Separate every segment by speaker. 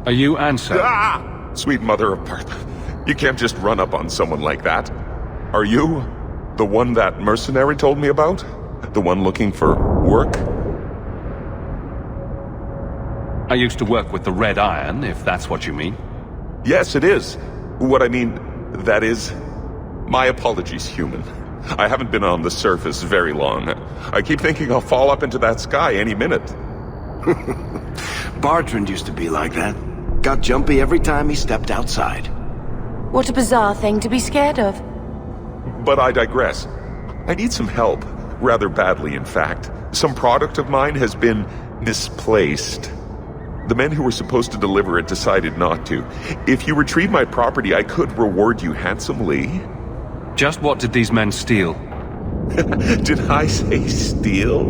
Speaker 1: Are you Anso?
Speaker 2: Ah! Sweet mother of Partha. You can't just run up on someone like that. Are you the one that mercenary told me about? The one looking for work?
Speaker 1: I used to work with the Red Iron, if that's what you mean.
Speaker 2: Yes, it is. What I mean, that is... My apologies, human. I haven't been on the surface very long. I keep thinking I'll fall up into that sky any minute.
Speaker 3: Bartrand used to be like that. Got jumpy every time he stepped outside.
Speaker 4: What a bizarre thing to be scared of.
Speaker 2: But I digress. I need some help. Rather badly, in fact. Some product of mine has been misplaced. The men who were supposed to deliver it decided not to. If you retrieve my property, I could reward you handsomely.
Speaker 1: Just what did these men steal?
Speaker 2: Did I say steal?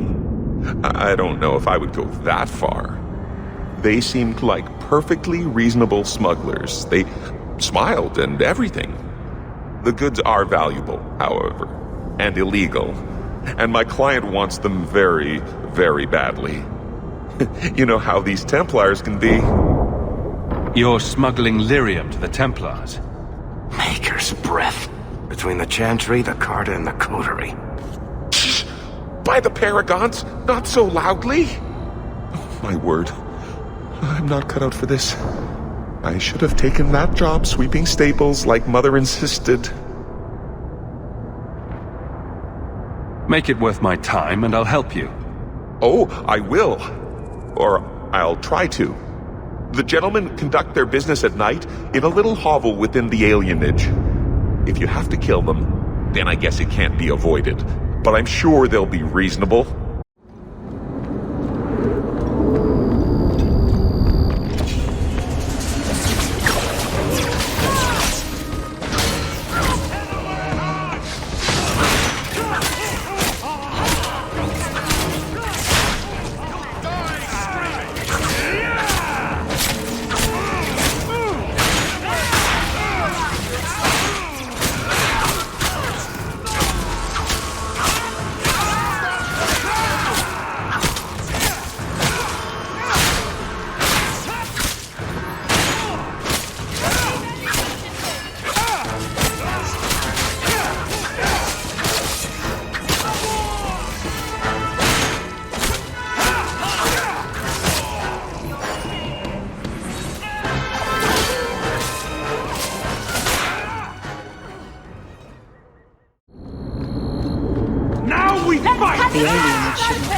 Speaker 2: I don't know if I would go that far. They seemed like perfectly reasonable smugglers. They smiled and everything. The goods are valuable, however, and illegal. And my client wants them very, very badly. You know how these Templars can be.
Speaker 1: You're smuggling lyrium to the Templars.
Speaker 3: Maker's breath. Between the Chantry, the Carta, and the Coterie.
Speaker 2: By the Paragons, not so loudly! Oh, my word. I'm not cut out for this. I should have taken that job sweeping stables like Mother insisted.
Speaker 1: Make it worth my time and I'll help you.
Speaker 2: Oh, I will. Or I'll try to. The gentlemen conduct their business at night in a little hovel within the alienage. If you have to kill them, then I guess it can't be avoided. But I'm sure they'll be reasonable.
Speaker 4: The alienage shouldn't be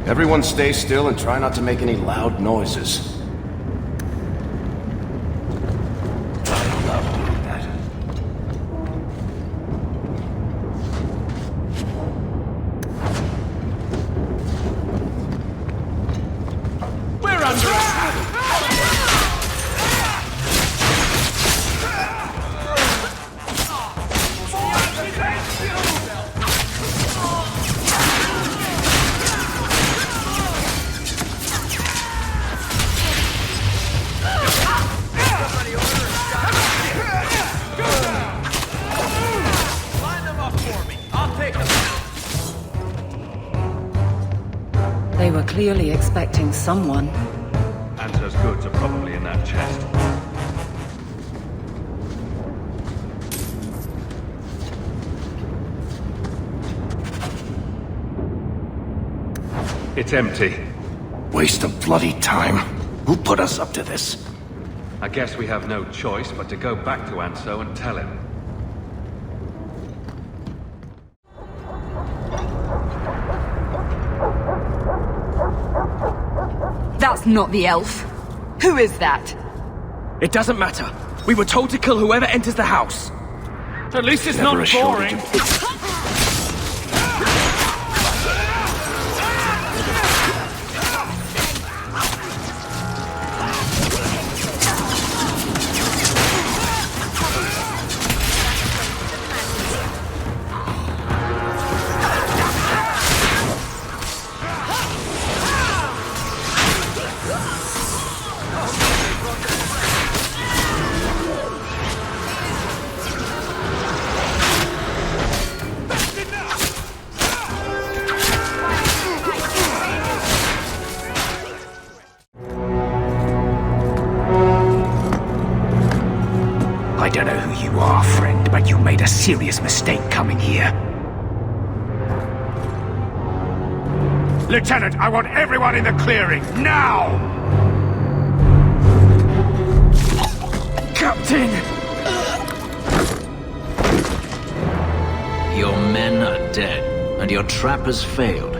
Speaker 3: Everyone stay still and try not to make any loud noises. I love doing that. We're under attack!
Speaker 4: They were clearly expecting someone.
Speaker 1: Anso's goods are probably in that chest. It's empty.
Speaker 3: Waste of bloody time. Who put us up to this?
Speaker 1: I guess we have no choice but to go back to Anso and tell him.
Speaker 5: That's not the elf. Who is that? It doesn't matter. We were told to kill whoever enters the house.
Speaker 1: At least it's
Speaker 3: Never
Speaker 1: not
Speaker 3: a shortage
Speaker 1: boring.
Speaker 3: of-
Speaker 6: I don't know who you are, friend, but you made a serious mistake coming here. Lieutenant, I want everyone in the clearing, now!
Speaker 5: Captain!
Speaker 7: Your men are dead, and your trap has failed.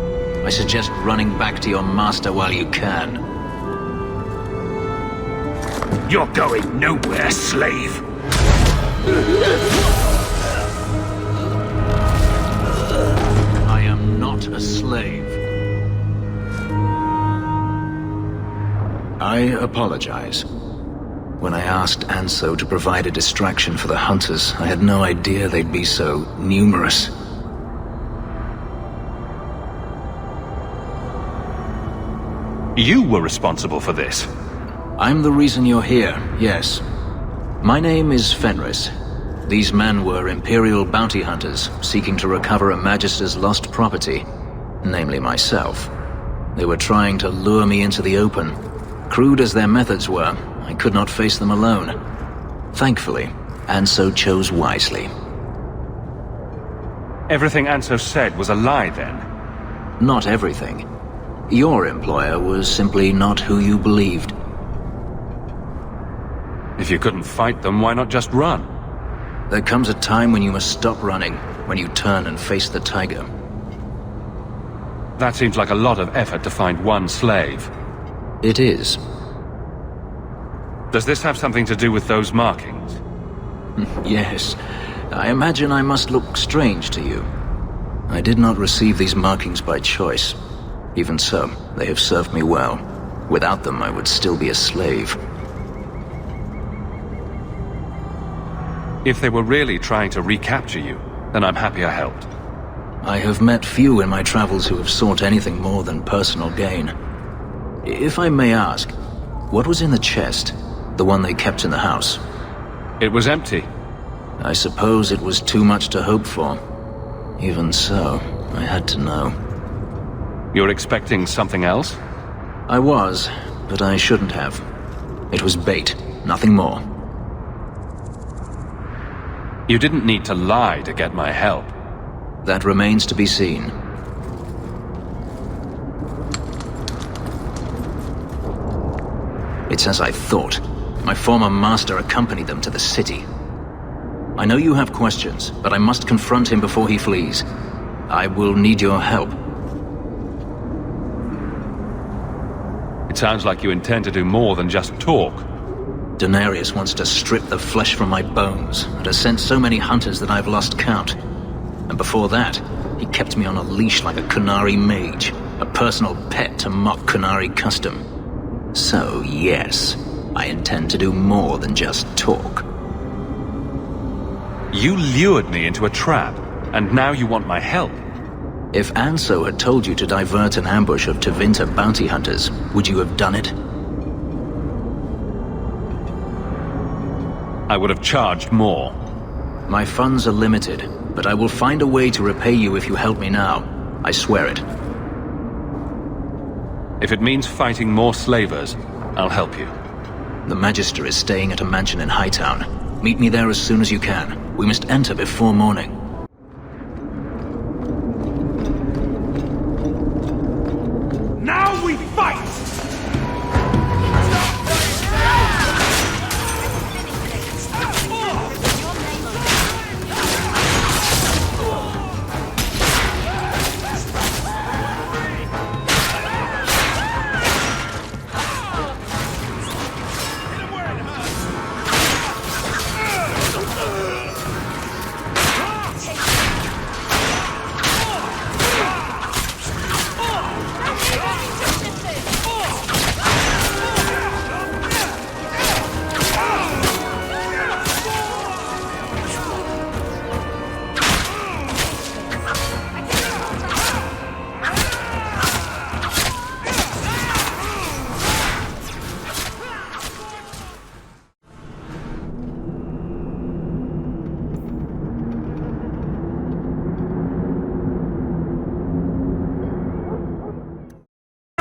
Speaker 7: I suggest running back to your master while you can.
Speaker 6: You're going nowhere, slave!
Speaker 7: I am not a slave. I apologize. When I asked Anso to provide a distraction for the hunters, I had no idea they'd be so numerous.
Speaker 1: You were responsible for this.
Speaker 7: I'm the reason you're here, yes. My name is Fenris. These men were Imperial bounty hunters seeking to recover a Magister's lost property, namely myself. They were trying to lure me into the open. Crude as their methods were, I could not face them alone. Thankfully, Anso chose wisely.
Speaker 1: Everything Anso said was a lie then.
Speaker 7: Not everything. Your employer was simply not who you believed.
Speaker 1: If you couldn't fight them, why not just run?
Speaker 7: There comes a time when you must stop running, when you turn and face the tiger.
Speaker 1: That seems like a lot of effort to find one slave.
Speaker 7: It is.
Speaker 1: Does this have something to do with those markings?
Speaker 7: Yes. I imagine I must look strange to you. I did not receive these markings by choice. Even so, they have served me well. Without them, I would still be a slave.
Speaker 1: If they were really trying to recapture you, then I'm happy I helped.
Speaker 7: I have met few in my travels who have sought anything more than personal gain. If I may ask, what was in the chest? The one they kept in the house?
Speaker 1: It was empty.
Speaker 7: I suppose it was too much to hope for. Even so, I had to know.
Speaker 1: You're expecting something else?
Speaker 7: I was, but I shouldn't have. It was bait, nothing more.
Speaker 1: You didn't need to lie to get my help.
Speaker 7: That remains to be seen. It's as I thought. My former master accompanied them to the city. I know you have questions, but I must confront him before he flees. I will need your help.
Speaker 1: It sounds like you intend to do more than just talk.
Speaker 7: Denarius wants to strip the flesh from my bones, and has sent so many hunters that I've lost count. And before that, he kept me on a leash like a Kunari mage, a personal pet to mock Kunari custom. So yes, I intend to do more than just talk.
Speaker 1: You lured me into a trap, and now you want my help.
Speaker 7: If Anso had told you to divert an ambush of Tevinter bounty hunters, would you have done it?
Speaker 1: I would have charged more.
Speaker 7: My funds are limited, but I will find a way to repay you if you help me now. I swear it.
Speaker 1: If it means fighting more slavers, I'll help you.
Speaker 7: The Magister is staying at a mansion in Hightown. Meet me there as soon as you can. We must enter before morning.
Speaker 6: Now we fight!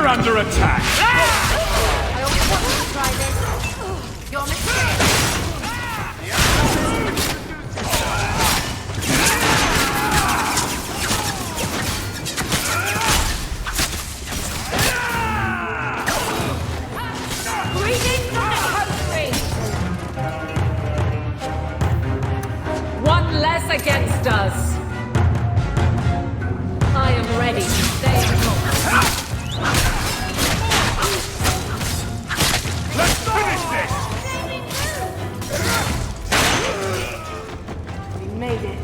Speaker 6: We're under attack!
Speaker 8: I always wanted to try this. Your mistake. Greetings from the country.
Speaker 4: One less against us. I am ready to stay at home.
Speaker 6: Let's finish this!
Speaker 8: We made it.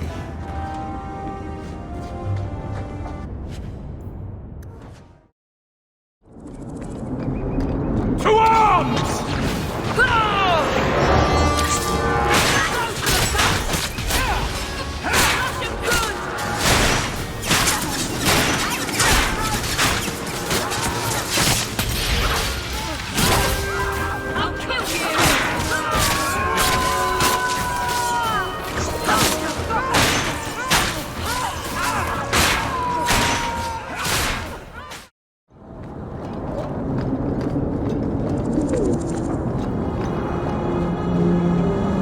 Speaker 6: To arms!
Speaker 8: I'll kill you.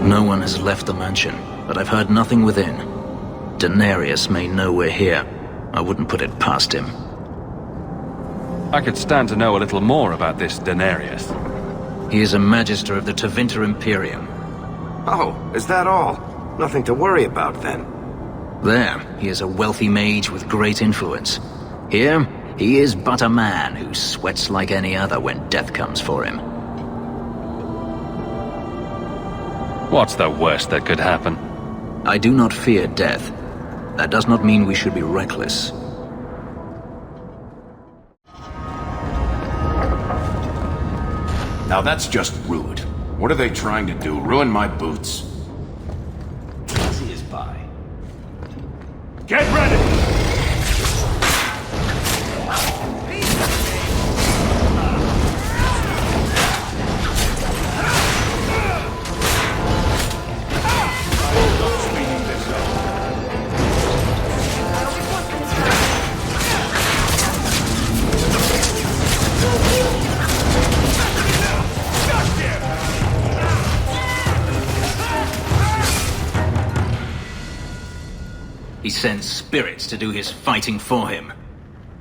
Speaker 7: No one has left the mansion, but I've heard nothing within. Denarius may know we're here. I wouldn't put it past him.
Speaker 1: I could stand to know a little more about this Denarius.
Speaker 7: He is a magister of the Tevinter Imperium.
Speaker 3: Oh, is that all? Nothing to worry about then.
Speaker 7: There, he is a wealthy mage with great influence. Here, he is but a man who sweats like any other when death comes for him.
Speaker 1: What's the worst that could happen?
Speaker 7: I do not fear death. That does not mean we should be reckless.
Speaker 6: Now that's just rude. What are they trying to do? Ruin my boots? Easy as pie. Get ready!
Speaker 7: He sends spirits to do his fighting for him.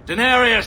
Speaker 7: Denarius!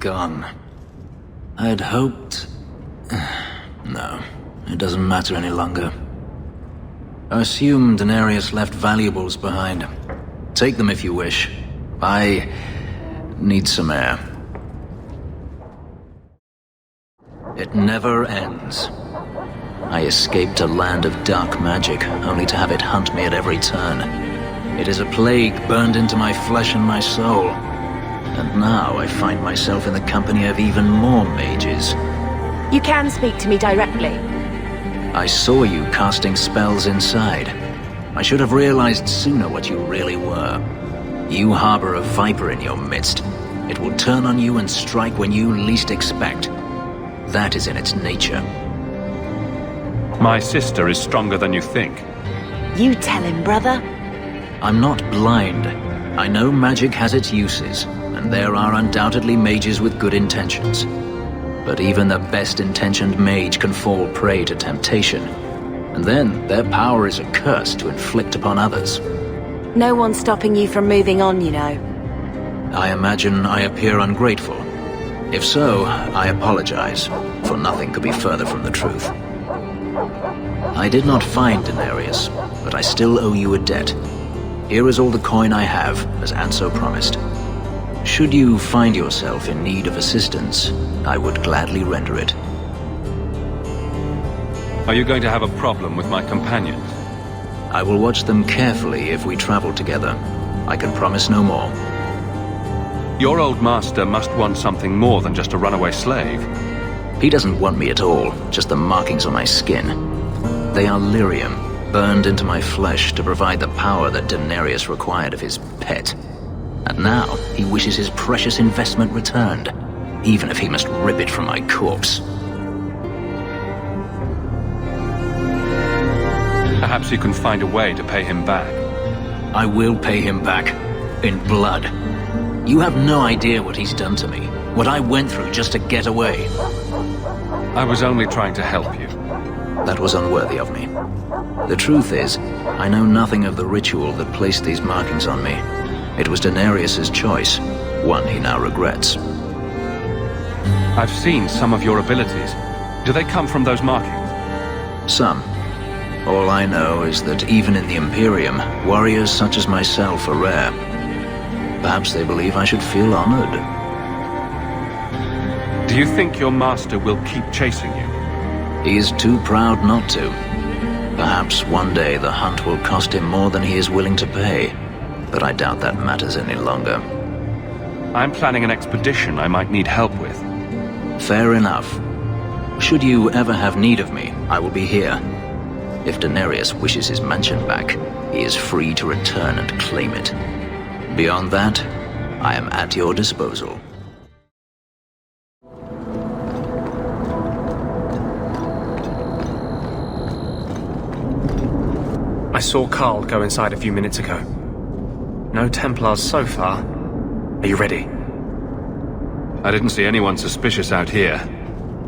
Speaker 7: gone. I had hoped... No, it doesn't matter any longer. I assume Daenerys left valuables behind. Take them if you wish. I need some air. It never ends. I escaped a land of dark magic, only to have it hunt me at every turn. It is a plague burned into my flesh and my soul. And now I find myself in the company of even more mages.
Speaker 8: You can speak to me directly.
Speaker 7: I saw you casting spells inside. I should have realized sooner what you really were. You harbor a viper in your midst. It will turn on you and strike when you least expect. That is in its nature.
Speaker 1: My sister is stronger than you think.
Speaker 8: You tell him, brother.
Speaker 7: I'm not blind. I know magic has its uses, and there are undoubtedly mages with good intentions. But even the best-intentioned mage can fall prey to temptation. And then their power is a curse to inflict upon others.
Speaker 8: No one's stopping you from moving on, you know.
Speaker 7: I imagine I appear ungrateful. If so, I apologize, for nothing could be further from the truth. I did not find Daenerys, but I still owe you a debt. Here is all the coin I have, as Anso promised. Should you find yourself in need of assistance, I would gladly render it.
Speaker 1: Are you going to have a problem with my companions?
Speaker 7: I will watch them carefully if we travel together. I can promise no more.
Speaker 1: Your old master must want something more than just a runaway slave.
Speaker 7: He doesn't want me at all, just the markings on my skin. They are lyrium, burned into my flesh to provide the power that Daenerys required of his pet. And now, he wishes his precious investment returned, even if he must rip it from my corpse.
Speaker 1: Perhaps you can find a way to pay him back.
Speaker 7: I will pay him back. In blood. You have no idea what he's done to me. What I went through just to get away.
Speaker 1: I was only trying to help you.
Speaker 7: That was unworthy of me. The truth is, I know nothing of the ritual that placed these markings on me. It was Daenerys' choice, one he now regrets.
Speaker 1: I've seen some of your abilities. Do they come from those markings?
Speaker 7: Some. All I know is that even in the Imperium, warriors such as myself are rare. Perhaps they believe I should feel honored.
Speaker 1: Do you think your master will keep chasing you?
Speaker 7: He is too proud not to. Perhaps one day the hunt will cost him more than he is willing to pay. But I doubt that matters any longer.
Speaker 1: I'm planning an expedition I might need help with.
Speaker 7: Fair enough. Should you ever have need of me, I will be here. If Daenerys wishes his mansion back, he is free to return and claim it. Beyond that, I am at your disposal.
Speaker 9: I saw Carl go inside a few minutes ago. No Templars so far. Are you ready?
Speaker 1: I didn't see anyone suspicious out here.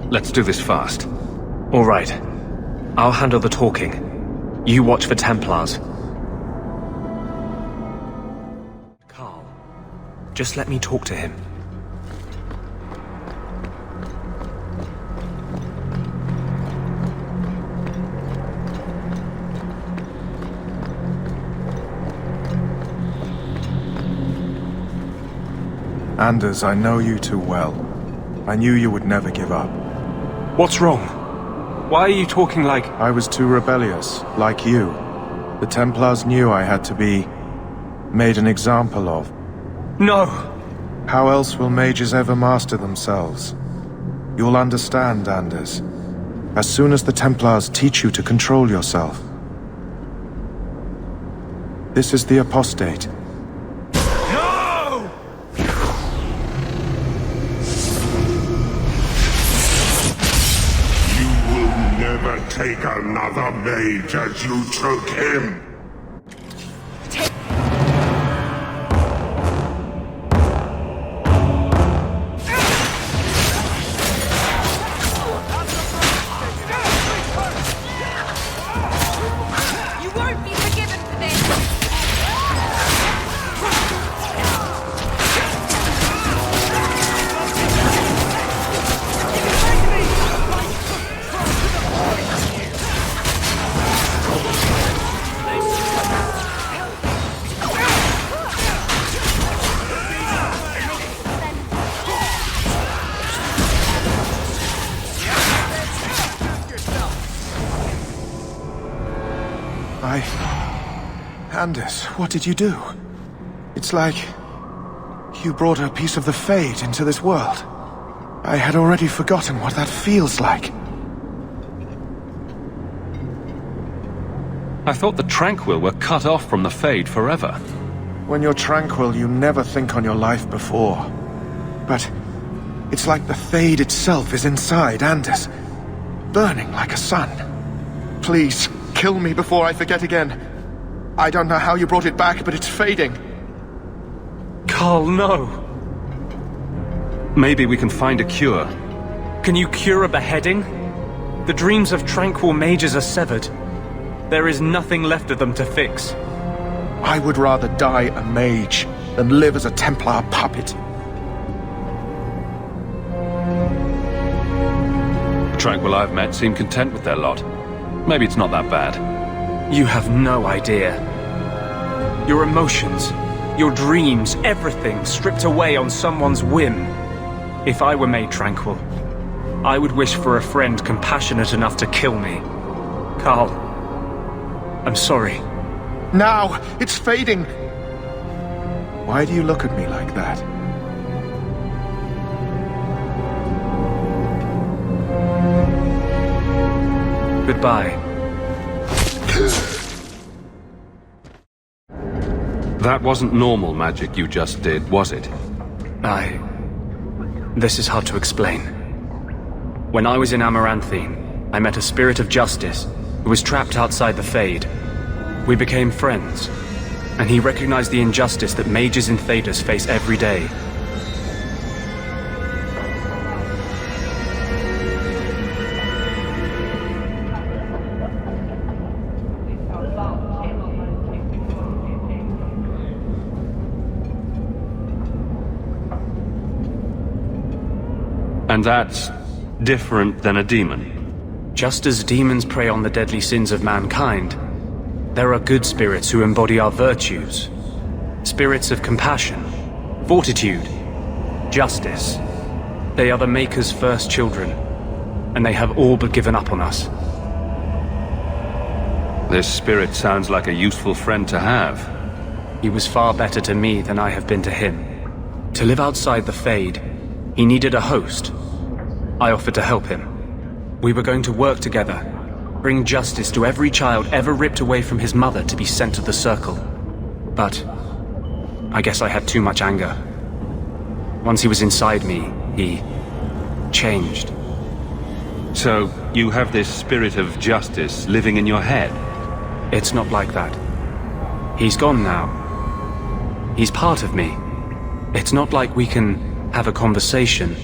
Speaker 1: Let's do this fast.
Speaker 9: All right. I'll handle the talking. You watch for Templars. Carl, just let me talk to him.
Speaker 10: Anders, I know you too well. I knew you would never give up.
Speaker 9: What's wrong? Why are you talking like...
Speaker 10: I was too rebellious, like you. The Templars knew I had to be made an example of.
Speaker 9: No!
Speaker 10: How else will mages ever master themselves? You'll understand, Anders. As soon as the Templars teach you to control yourself. This is the apostate.
Speaker 11: Take another mage as you took him.
Speaker 8: You won't be forgiven for this!
Speaker 10: Anders, what did you do? It's like you brought a piece of the Fade into this world. I had already forgotten what that feels like.
Speaker 1: I thought the Tranquil were cut off from the Fade forever.
Speaker 10: When you're tranquil, you never think on your life before. But it's like the Fade itself is inside Anders, burning like a sun. Please, kill me before I forget again. I don't know how you brought it back, but it's fading.
Speaker 9: Carl, no!
Speaker 1: Maybe we can find a cure.
Speaker 9: Can you cure a beheading? The dreams of tranquil mages are severed. There is nothing left of them to fix.
Speaker 10: I would rather die a mage than live as a Templar puppet.
Speaker 1: The Tranquil I've met seem content with their lot. Maybe it's not that bad.
Speaker 9: You have no idea. Your emotions, your dreams, everything stripped away on someone's whim. If I were made tranquil, I would wish for a friend compassionate enough to kill me. Carl, I'm sorry.
Speaker 10: Now! It's fading! Why do you look at me like that?
Speaker 9: Goodbye.
Speaker 1: That wasn't normal magic you just did, was it?
Speaker 9: This is hard to explain. When I was in Amaranthine, I met a spirit of justice who was trapped outside the Fade. We became friends, and he recognized the injustice that mages in Thedas face every day.
Speaker 1: And that's different than a demon?
Speaker 9: Just as demons prey on the deadly sins of mankind, there are good spirits who embody our virtues. Spirits of compassion, fortitude, justice. They are the Maker's first children, and they have all but given up on us.
Speaker 1: This spirit sounds like a useful friend to have.
Speaker 9: He was far better to me than I have been to him. To live outside the Fade, he needed a host. I offered to help him. We were going to work together, bring justice to every child ever ripped away from his mother to be sent to the Circle. But I guess I had too much anger. Once he was inside me, he changed.
Speaker 1: So, you have this spirit of justice living in your head?
Speaker 9: It's not like that. He's gone now. He's part of me. It's not like we can have a conversation.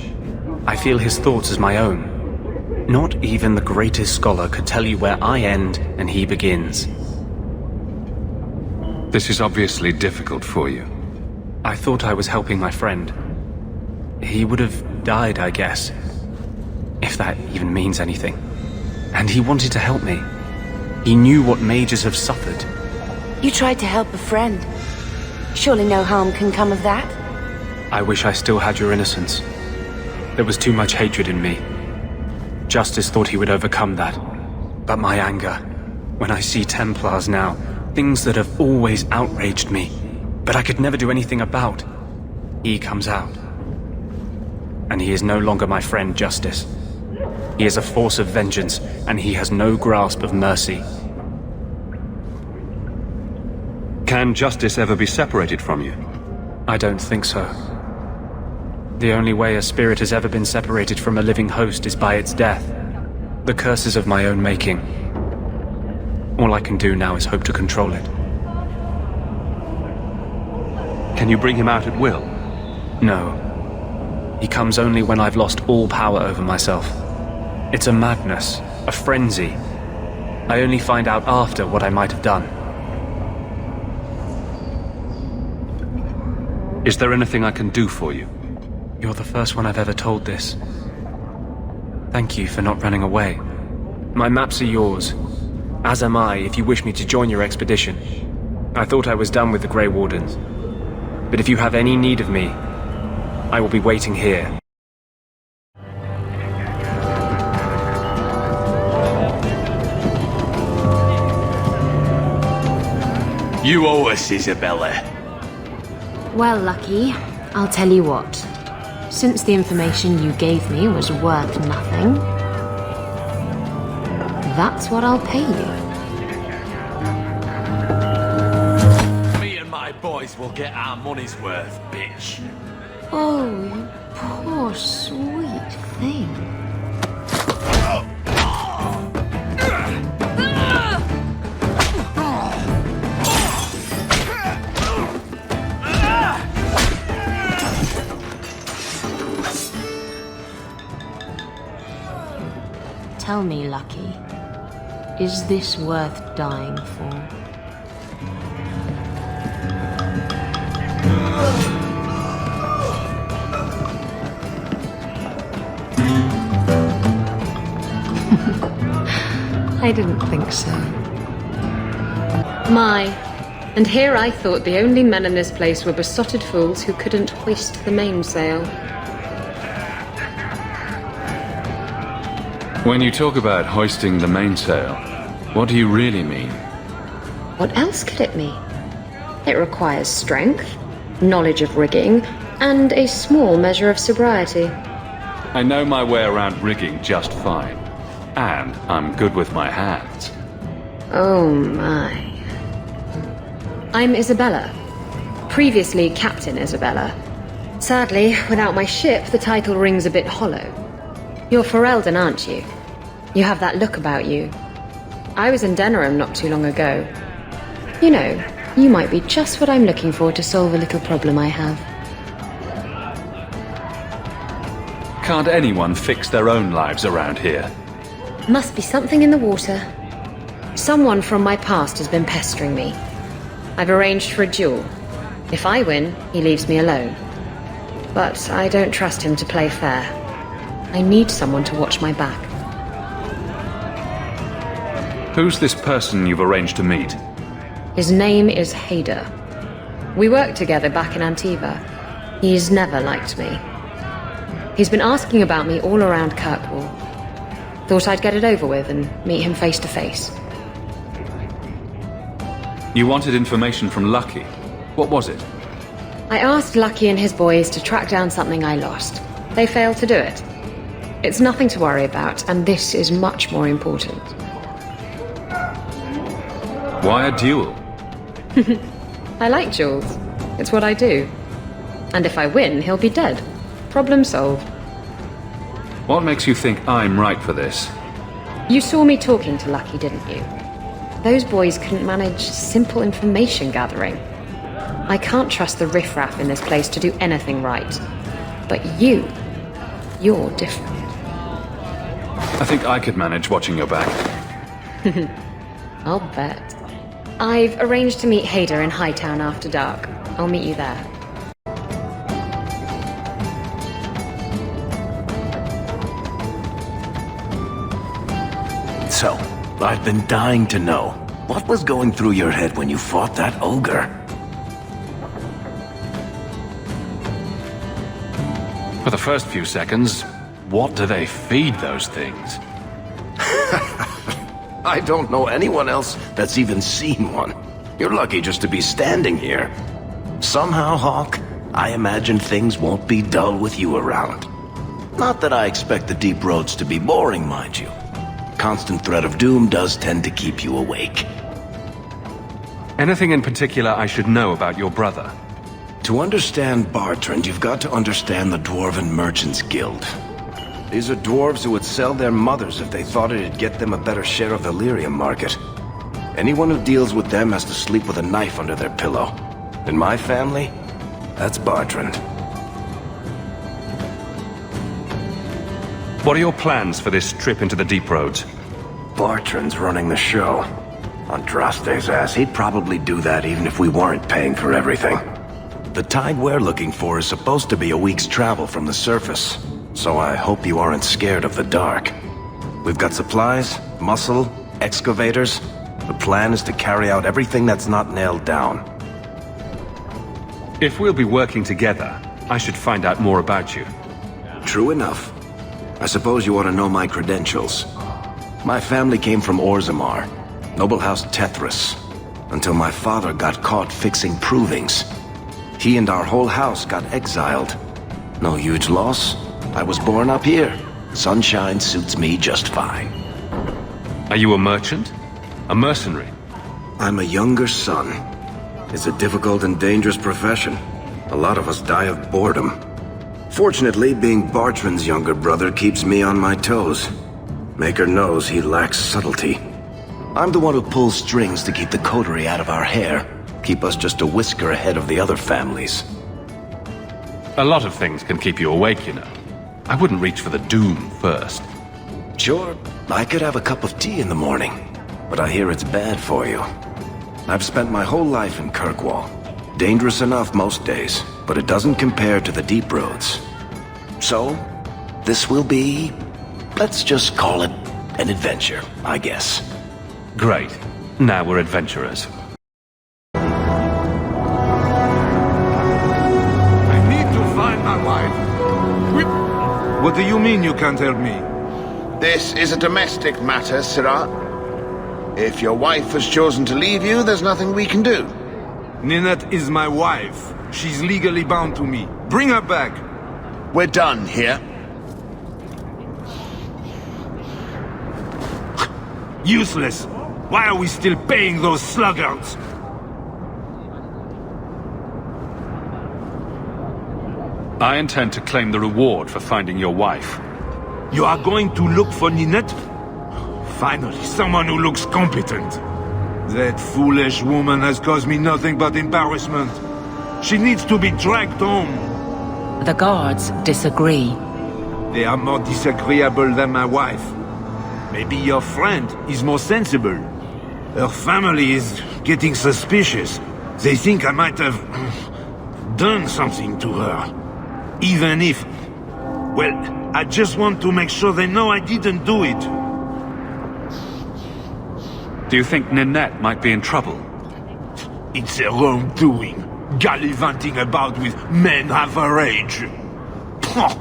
Speaker 9: I feel his thoughts as my own. Not even the greatest scholar could tell you where I end and he begins.
Speaker 1: This is obviously difficult for you.
Speaker 9: I thought I was helping my friend. He would have died, I guess. If that even means anything. And he wanted to help me. He knew what mages have suffered.
Speaker 8: You tried to help a friend. Surely no harm can come of that?
Speaker 9: I wish I still had your innocence. There was too much hatred in me. Justice thought he would overcome that. But my anger, when I see Templars now, things that have always outraged me, but I could never do anything about, he comes out. And he is no longer my friend, Justice. He is a force of vengeance, and he has no grasp of mercy.
Speaker 1: Can Justice ever be separated from you?
Speaker 9: I don't think so. The only way a spirit has ever been separated from a living host is by its death. The curse is of my own making. All I can do now is hope to control it.
Speaker 1: Can you bring him out at will?
Speaker 9: No. He comes only when I've lost all power over myself. It's a madness, a frenzy. I only find out after what I might have done.
Speaker 1: Is there anything I can do for you?
Speaker 9: You're the first one I've ever told this. Thank you for not running away. My maps are yours, as am I if you wish me to join your expedition. I thought I was done with the Grey Wardens. But if you have any need of me, I will be waiting here.
Speaker 3: You owe us, Isabella.
Speaker 12: Well, Lucky, I'll tell you what. Since the information you gave me was worth nothing, that's what I'll pay you.
Speaker 3: Me and my boys will get our money's worth, bitch.
Speaker 12: Oh, you poor sweet thing. Tell me, Lucky, is this worth dying for? I didn't think so.
Speaker 4: And here I thought the only men in this place were besotted fools who couldn't hoist the mainsail.
Speaker 1: When you talk about hoisting the mainsail, what do you really mean?
Speaker 4: What else could it mean? It requires strength, knowledge of rigging, and a small measure of sobriety.
Speaker 1: I know my way around rigging just fine. And I'm good with my hands.
Speaker 4: Oh my. I'm Isabella. Previously Captain Isabella. Sadly, without my ship, the title rings a bit hollow. You're Ferelden, aren't you? You have that look about you. I was in Denerim not too long ago. You know, you might be just what I'm looking for to solve a little problem I have.
Speaker 1: Can't anyone fix their own lives around here?
Speaker 4: Must be something in the water. Someone from my past has been pestering me. I've arranged for a duel. If I win, he leaves me alone. But I don't trust him to play fair. I need someone to watch my back.
Speaker 1: Who's this person you've arranged to meet?
Speaker 4: His name is Hader. We worked together back in Antiva. He's never liked me. He's been asking about me all around Kirkwall. Thought I'd get it over with and meet him face to face.
Speaker 1: You wanted information from Lucky. What was it?
Speaker 4: I asked Lucky and his boys to track down something I lost. They failed to do it. It's nothing to worry about, and this is much more important.
Speaker 1: Why a duel?
Speaker 4: I like duels. It's what I do. And if I win, he'll be dead. Problem solved.
Speaker 1: What makes you think I'm right for this?
Speaker 4: You saw me talking to Lucky, didn't you? Those boys couldn't manage simple information gathering. I can't trust the riffraff in this place to do anything right. But you're different.
Speaker 1: I think I could manage watching your back.
Speaker 4: I'll bet. I've arranged to meet Hader in Hightown after dark. I'll meet you there.
Speaker 3: So, I've been dying to know. What was going through your head when you fought that ogre?
Speaker 1: For the first few seconds, what do they feed those things?
Speaker 3: I don't know anyone else that's even seen one. You're lucky just to be standing here. Somehow, Hawk, I imagine things won't be dull with you around. Not that I expect the deep roads to be boring, mind you. Constant threat of doom does tend to keep you awake.
Speaker 1: Anything in particular I should know about your brother?
Speaker 3: To understand Bartrand, you've got to understand the Dwarven Merchants Guild. These are dwarves who would sell their mothers if they thought it'd get them a better share of the lyrium market. Anyone who deals with them has to sleep with a knife under their pillow. In my family, that's Bartrand.
Speaker 1: What are your plans for this trip into the deep roads?
Speaker 3: Bartrand's running the show. Andraste's ass, he'd probably do that even if we weren't paying for everything. The tide we're looking for is supposed to be a week's travel from the surface, so I hope you aren't scared of the dark. We've got supplies, muscle, excavators. The plan is to carry out everything that's not nailed down.
Speaker 1: If we'll be working together, I should find out more about you.
Speaker 3: True enough. I suppose you ought to know my credentials. My family came from Orzammar, noble house Tethras. until my father got caught fixing provings. He and our whole house got exiled. No huge loss. I was born up here. Sunshine suits me just fine.
Speaker 1: Are you a merchant? A mercenary?
Speaker 3: I'm a younger son. It's a difficult and dangerous profession. A lot of us die of boredom. Fortunately, being Bartran's younger brother keeps me on my toes. Maker knows he lacks subtlety. I'm the one who pulls strings to keep the coterie out of our hair. Keep us just a whisker ahead of the other families.
Speaker 1: A lot of things can keep you awake, you know. I wouldn't reach for the doom first.
Speaker 3: Sure, I could have a cup of tea in the morning, but I hear it's bad for you. I've spent my whole life in Kirkwall. Dangerous enough most days, but it doesn't compare to the deep roads. So, this will be... let's just call it an adventure, I guess.
Speaker 1: Great. Now we're adventurers.
Speaker 11: I need to find my wife.
Speaker 13: What do you mean you can't help me?
Speaker 10: This is a domestic matter, Sirrah. If your wife has chosen to leave you, there's nothing we can do.
Speaker 13: Ninette is my wife. She's legally bound to me. Bring her back.
Speaker 10: We're done here.
Speaker 13: Useless. Why are we still paying those sluggards?
Speaker 1: I intend to claim the reward for finding your wife.
Speaker 13: You are going to look for Ninette? Finally, someone who looks competent. That foolish woman has caused me nothing but embarrassment. She needs to be dragged home.
Speaker 14: The guards disagree.
Speaker 13: They are more disagreeable than my wife. Maybe your friend is more sensible. Her family is getting suspicious. They think I might have done something to her. Even if... well, I just want to make sure they know I didn't do it.
Speaker 1: Do you think Ninette might be in trouble?
Speaker 13: It's her own doing. Gallivanting about with men half her age. Pah!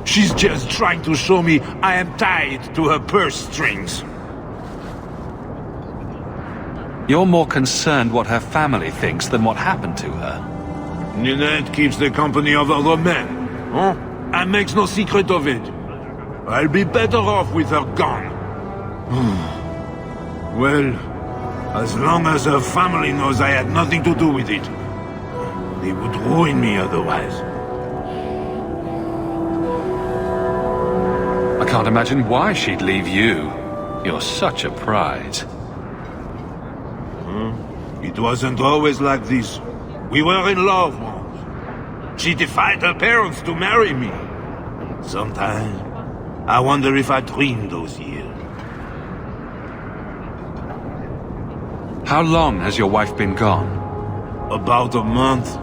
Speaker 13: She's just trying to show me I am tied to her purse strings.
Speaker 1: You're more concerned what her family thinks than what happened to her.
Speaker 13: Ninette keeps the company of other men. Huh? And makes no secret of it. I'll be better off with her gone. Well, as long as her family knows I had nothing to do with it. They would ruin me otherwise.
Speaker 1: I can't imagine why she'd leave you. You're such a prize.
Speaker 13: It wasn't always like this. We were in love once. She defied her parents to marry me. Sometimes, I wonder if I dreamed those years.
Speaker 1: How long has your wife been gone?
Speaker 13: About a month.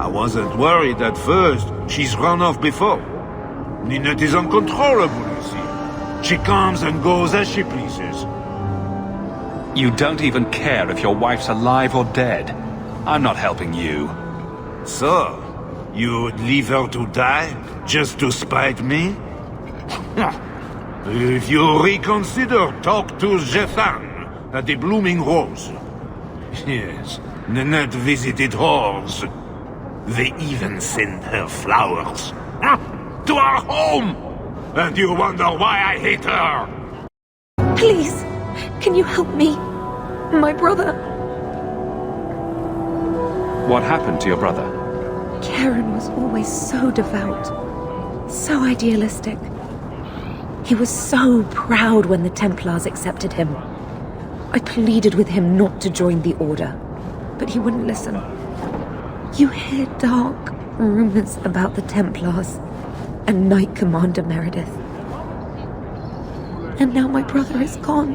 Speaker 13: I wasn't worried at first. She's run off before. Ninette is uncontrollable, you see. She comes and goes as she pleases.
Speaker 1: You don't even care if your wife's alive or dead. I'm not helping you.
Speaker 13: So, you would leave her to die just to spite me? If you reconsider, talk to Jethan at the Blooming Rose. Yes, Ninette visited whores. They even send her flowers. To our home! And you wonder why I hate her!
Speaker 12: Please, can you help me? My brother...
Speaker 1: What happened to your brother?
Speaker 12: Karen was always so devout, so idealistic. He was so proud when the Templars accepted him. I pleaded with him not to join the Order, but he wouldn't listen. You hear dark rumors about the Templars and Knight Commander Meredith. And now my brother is gone.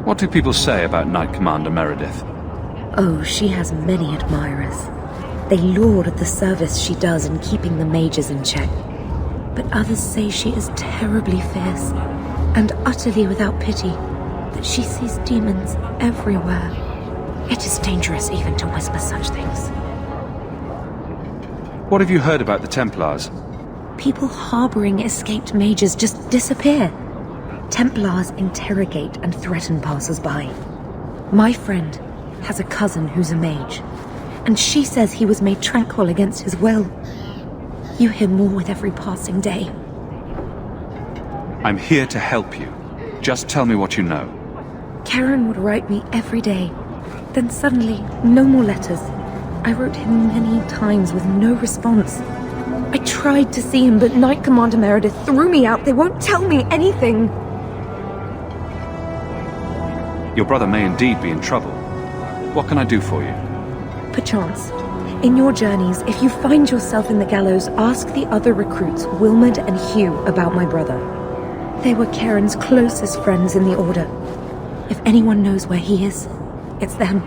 Speaker 1: What do people say about Knight Commander Meredith?
Speaker 12: Oh, she has many admirers. They laud the service she does in keeping the mages in check. But others say she is terribly fierce and utterly without pity, that she sees demons everywhere. It is dangerous even to whisper such things.
Speaker 1: What have you heard about the Templars?
Speaker 12: People harboring escaped mages just disappear. Templars interrogate and threaten passers-by. My friend has a cousin who's a mage, and she says he was made tranquil against his will. You hear more with every passing day.
Speaker 1: I'm here to help you. Just tell me what you know.
Speaker 12: Karen would write me every day. Then suddenly, no more letters. I wrote him many times with no response. I tried to see him, but Knight Commander Meredith threw me out. They won't tell me anything.
Speaker 1: Your brother may indeed be in trouble. What can I do for you?
Speaker 12: Perchance. In your journeys, if you find yourself in the gallows, ask the other recruits, Wilmot and Hugh, about my brother. They were Karen's closest friends in the Order. If anyone knows where he is, it's them.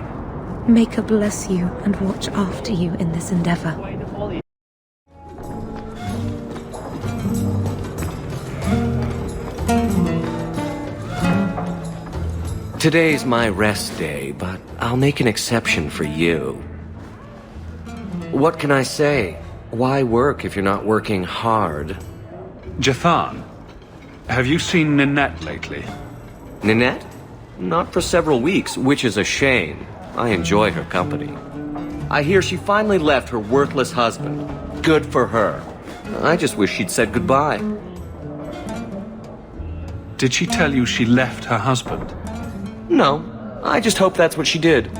Speaker 12: Maker bless you and watch after you in this endeavor.
Speaker 15: Today's my rest day, but I'll make an exception for you. What can I say? Why work if you're not working hard?
Speaker 1: Jathan, have you seen Ninette lately?
Speaker 15: Ninette? Not for several weeks, which is a shame. I enjoy her company. I hear she finally left her worthless husband. Good for her. I just wish she'd said goodbye.
Speaker 1: Did she tell you she left her husband?
Speaker 15: No, I just hope that's what she did.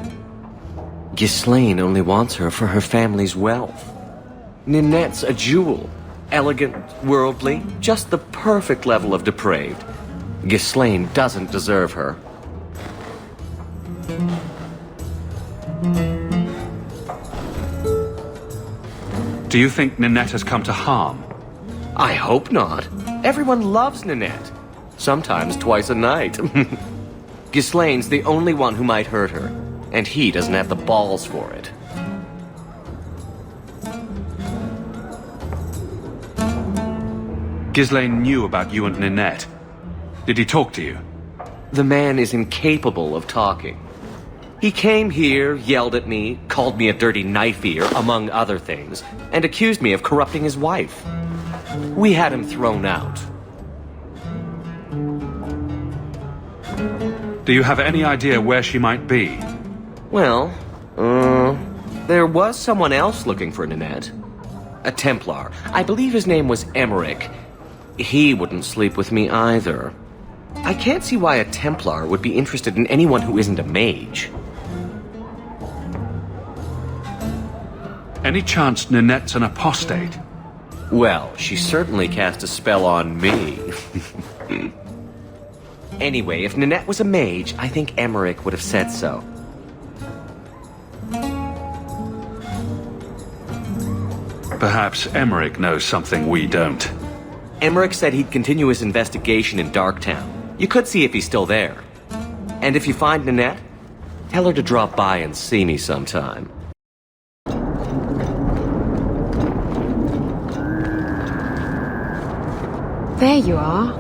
Speaker 15: Ghislaine only wants her for her family's wealth. Ninette's a jewel. Elegant, worldly, just the perfect level of depraved. Ghislaine doesn't deserve her.
Speaker 1: Do you think Ninette has come to harm?
Speaker 15: I hope not. Everyone loves Ninette. Sometimes twice a night. Ghislaine's the only one who might hurt her, and he doesn't have the balls for it.
Speaker 1: Ghislaine knew about you and Ninette. Did he talk to you?
Speaker 15: The man is incapable of talking. He came here, yelled at me, called me a dirty knife ear, among other things, and accused me of corrupting his wife. We had him thrown out.
Speaker 1: Do you have any idea where she might be?
Speaker 15: Well, there was someone else looking for Ninette. A Templar. I believe his name was Emmerich. He wouldn't sleep with me either. I can't see why a Templar would be interested in anyone who isn't a mage.
Speaker 1: Any chance Ninette's an apostate?
Speaker 15: Well, she certainly cast a spell on me. Anyway, if Ninette was a mage, I think Emmerich would have said so.
Speaker 1: Perhaps Emmerich knows something we don't.
Speaker 15: Emmerich said he'd continue his investigation in Darktown. You could see if he's still there. And if you find Ninette, tell her to drop by and see me sometime.
Speaker 4: There you are.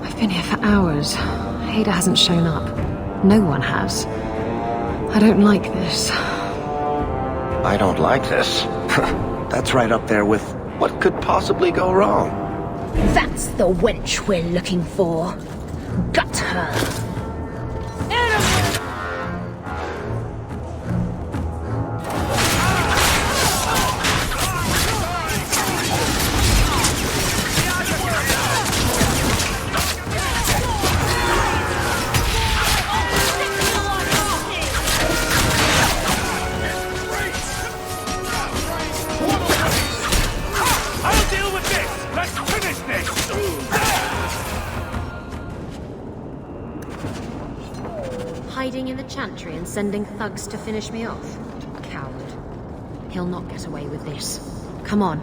Speaker 4: I've been here for hours. Ada hasn't shown up. No one has. I don't like this.
Speaker 3: I don't like this. That's right up there with what could possibly go wrong.
Speaker 16: That's the wench we're looking for. Got her.
Speaker 4: Hiding in the chantry and sending thugs to finish me off? Coward. He'll not get away with this. Come on.